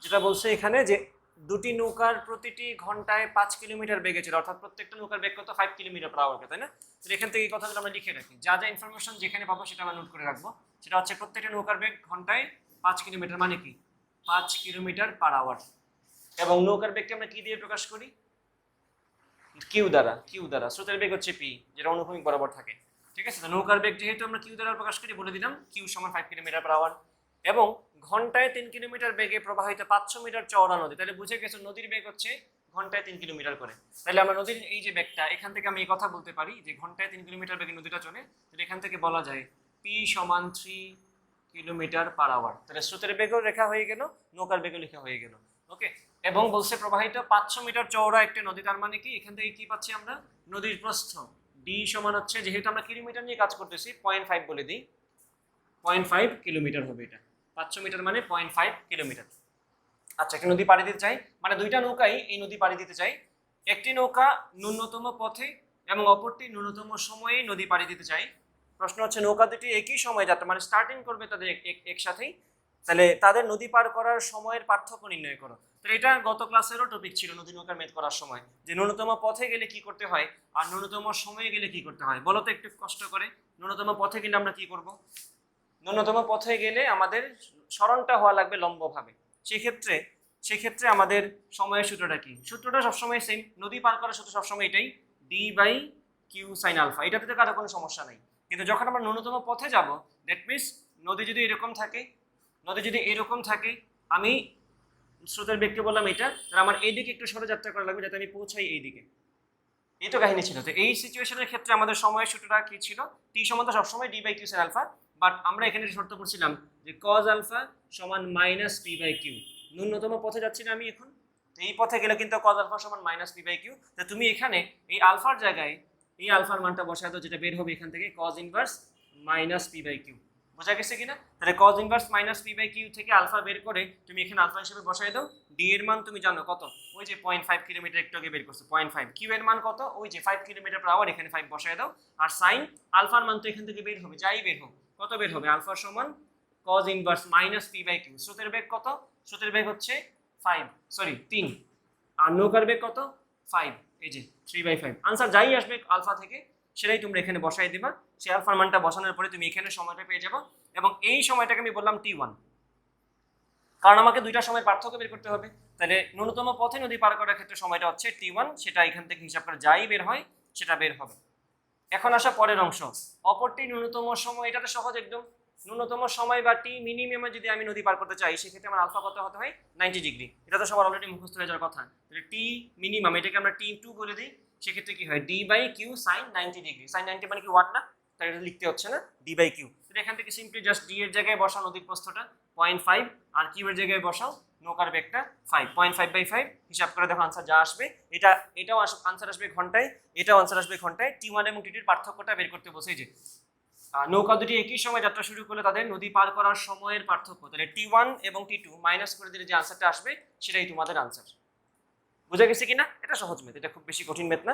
যেটা বলছে এখানে যে দুটি নৌকার প্রতিটি ঘন্টায় 5 কিলোমিটার বেগে ছিল, অর্থাৎ প্রত্যেকটা নৌকার বেগ কত 5 কিলোমিটার পার আওয়ার, তাই না? তো এখান থেকে এই কথাগুলো আমরা লিখে রাখি, যা যা ইনফরমেশন যেখানে পাবো সেটা আমরা নোট করে রাখবো। সেটা হচ্ছে প্রত্যেকটা নৌকার বেগ ঘন্টায় 5 কিলোমিটার, মানে কি 5 কিলোমিটার পার আওয়ার। এবং নৌকার বেগকে আমরা কি দিয়ে প্রকাশ করি? কিউ দ্বারা। স্রোতের বেগ হচ্ছে পি, যেটা অনুভূমিক বরাবর থাকে, ঠিক আছে? তো নৌকার বেগ যেহেতু আমরা কিউ দ্বারা প্রকাশ করি, বলে দিলাম কিউ সমান 5 কিলোমিটার পার আওয়ার। এবং ঘন্টায় 3 কিলোমিটার বেগে প্রবাহিত 500 মিটার চওড়া নদী, তাহলে বুঝে গেছো নদীর বেগ হচ্ছে ঘন্টায় 3 কিলোমিটার করে। তাহলে আমরা নদীর এই যে বেগটা, এখান থেকে আমি এই কথা বলতে পারি যে ঘন্টায় 3 কিলোমিটার বেগে নদীটা চলে, তাহলে এখান থেকে বলা যায় পি সমান 3 কিলোমিটার পার আওয়ার। তাহলে স্রোতের বেগও লেখা হয়ে গেল, নৌকার বেগও লেখা হয়ে গেল। ওকে। এবং বলছে প্রবাহিত 500 মিটার চওড়া একটা নদী, তার মানে কি এখান থেকে কি পাচ্ছি আমরা? নদীর প্রস্থ ডি সমান হচ্ছে, যেহেতু আমরা কিলোমিটার নিয়ে কাজ করতেছি, 0.5 বলে দিই, 0.5 কিলোমিটার হবে এটা। 500 মিটার মানে 0.5 কিলোমিটার। আচ্ছা, একটা নদী পাড়ি দিতে চাই, মানে দুইটা নৌকাই এই নদী পাড়ি দিতে চাই। একটি নৌকা ন্যূনতম পথে এবং অপরটি ন্যূনতম সময়ে নদী পাড়ি দিতে চাই। প্রশ্ন হচ্ছে নৌকা দুটি একই সময় যাত্রা, মানে স্টার্টিং করবে তাদের একসাথেই, তাহলে তাদের নদী পার করার সময়ের পার্থক্য নির্ণয় করো। তো এটা গত ক্লাসেরও টপিক ছিল নদী নৌকা মেথ করার সময়, যে ন্যূনতম পথে গেলে কি করতে হয় আর ন্যূনতম সময়ে গেলে কি করতে হয়। বলো তো একটু কষ্ট করে, ন্যূনতম পথে গেলে আমরা কি করব? ন্যূনতম পথে গেলে আমাদের সরণটা হওয়া লাগবে লম্বভাবে। সেক্ষেত্রে আমাদের সময়ের সূত্রটা কি? সূত্রটা সবসময় সেম, নদী পার করার সূত্র সবসময় এটাই, d by q sine alpha. এটাতে তো কারো কোনো সমস্যা নেই। কিন্তু যখন আমরা ন্যূনতম পথে যাব, দ্যাট মিনস নদী যদি এরকম থাকে, আমি স্রোতের বেগকে বললাম এটা, তাহলে আমার এইদিকে একটু সরে যাত্রা করা লাগবে যাতে আমি পৌঁছাই এইদিকে। এই তো কাহিনী ছিল। তো এই সিচুয়েশনের ক্ষেত্রে আমাদের সময়ের সূত্রটা কি ছিল? টি সমান সবসময় d by q sine alpha, but আমরা এখানে শর্ত করছিলাম যে কজ আলফা সমান মাইনাস পি বাই কিউ। ন্যূনতম পথে যাচ্ছি না আমি এখন, তো এই পথে গেলে কিন্তু কজ আলফা সমান মাইনাস পি বাই কিউ। তো তুমি এখানে এই আলফার জায়গায় এই আলফার মানটা বসায় দাও, যেটা বের হবে এখান থেকে cos inverse minus p by q. বোঝা গেছে কিনা? তাহলে cos inverse minus p by q থেকে আলফা বের করে তুমি এখানে আলফা হিসেবে বসাই দাও। ডি এর মান তুমি জানো কত, ওই যে 0.5 কিলোমিটার একটু আগে বের করছো 0.5। কিউ এর মান কত, ওই যে 5 কিলোমিটার পার আওয়ার, এখানে 5 বসাই দাও। আর সাইন আলফার মান তো এখান থেকে বের হবে, যাই বের হোক কত বের হবে, আলফা সমান cos inverse minus p by q. স্রোতের বেগ কত? স্রোতের বেগ হচ্ছে 3, আর নৌকার বেগ কত? 5, এই যে 3/5। আনসার যাই আসবে আলফা থেকে সেটাই তোমরা এখানে বসাই দিবা। সেই আলফার মানটা বসানোর পরে তুমি এখানে সময়টা পেয়ে যাবে, এবং এই সময়টাকে আমি বললাম T1, কারণ আমাকে দুইটা সময় পার্থক্য বের করতে হবে। তাহলে ন্যূনতম পথে নদী পার করার ক্ষেত্রে সময়টা হচ্ছে T1, সেটা এখান থেকে হিসাব করে যাই বের হয় সেটা বের হবে। এখন আসা পরের অংশ, অপরটি ন্যূনতম সময়। এটা তো সহজ একদম। ন্যূনতম সময় বা টি মিনিমামে যদি আমি নদী পার করতে চাই, সেক্ষেত্রে আমার আলফা কত হতে হয়? 90 ডিগ্রি। এটা তো সবার অলরেডি মুখস্থ হয়ে যাওয়ার কথা। তাহলে টি মিনিমাম, এটাকে আমরা T2 বলে দিই। সেক্ষেত্রে কি হয়? D by q sine 90 degree. Sine 90 মানে কি 1 না? তাই এটা লিখতে হচ্ছে না, ডি বাই কিউ। তাহলে এখান থেকে সিম্পলি জাস্ট ডি এর জায়গায় বসাও নদীর প্রস্থটা 0.5, আর কিউ এর জায়গায় বসাও নৌকার বেগটা 5। 0.5/5 হিসাব করে দেখো আনসার যা আসবে। এটাও আনসার আসবে ঘন্টায়, এটাও আনসার আসবে ঘন্টায়। T1 এবং T2 এর পার্থক্যটা বের করতে বসে, যে নৌকা দুটি একই সময় যাত্রা শুরু করলে তাদের নদী পার করার সময়ের পার্থক্য। তাহলে T1 এবং T2 মাইনাস করে দিলে যে আনসারটা আসবে সেটাই তোমাদের আনসার। বুঝা গেছে কিনা? এটা সহজ মেথ, এটা খুব বেশি কঠিন মেথ না।